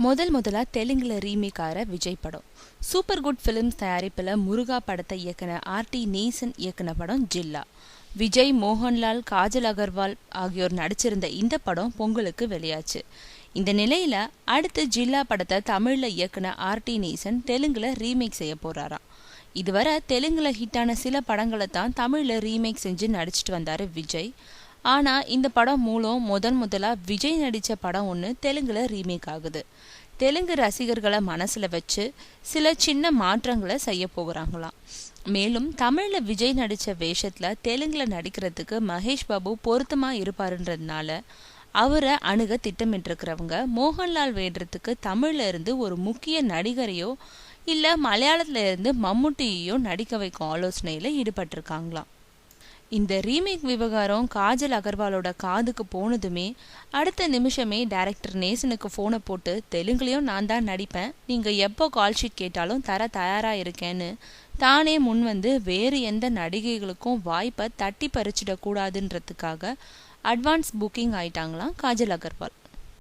முதலா தெலுங்குல ரீமேக் ஆகிற விஜய் படம். சூப்பர் குட் ஃபிலிம்ஸ் தயாரிப்பில் முருகா படத்தை இயக்குன ஆர்டி நேசன் இயக்குன படம் ஜில்லா. விஜய், மோகன்லால், காஜல் அகர்வால் ஆகியோர் நடிச்சிருந்த இந்த படம் பொங்கலுக்கு வெளியாச்சு. இந்த நிலையில அடுத்து ஜில்லா படத்தை தமிழ்ல இயக்குன ஆர்டி நேசன் தெலுங்குல ரீமேக் செய்ய போறாராம். இதுவரை தெலுங்குல ஹிட்டான சில படங்களை தான் தமிழ்ல ரீமேக் செஞ்சு நடிச்சிட்டு வந்தாரு விஜய். ஆனா இந்த படம் மூலம் முதலா விஜய் நடிச்ச படம் ஒன்று தெலுங்குல ரீமேக் ஆகுது. தெலுங்கு ரசிகர்களை மனசுல வச்சு சில சின்ன மாற்றங்களை செய்ய போகிறாங்களாம். மேலும் தமிழ்ல விஜய் நடிச்ச வேஷத்துல தெலுங்குல நடிக்கிறதுக்கு மகேஷ் பாபு பொருத்தமா இருப்பாருன்றதுனால அவரை அணுக திட்டமிட்டிருக்கிறவங்க மோகன்லால் வேடத்துக்கு தமிழ்ல இருந்து ஒரு முக்கிய நடிகரையோ இல்ல மலையாளத்துல இருந்து மம்முட்டியையோ நடிக்க வைக்கும் ஆலோசனையில ஈடுபட்டிருக்காங்களாம். இந்த ரீமேக் விவகாரம் காஜல் அகர்வாலோட காதுக்கு போனதுமே அடுத்த நிமிஷமே டைரக்டர் நேசனுக்கு போனை போட்டு தெலுங்குலயும் நான் தான் நடிப்பேன், நீங்க எப்போ கால் ஷீட் கேட்டாலும் தர தயாரா இருக்கேன்னு தானே முன் வந்து வேறு எந்த நடிகைகளுக்கும் வாய்ப்பை தட்டி பறிச்சிடக்கூடாதுன்றதுக்காக அட்வான்ஸ் புக்கிங் ஆயிட்டாங்களாம் காஜல் அகர்வால்.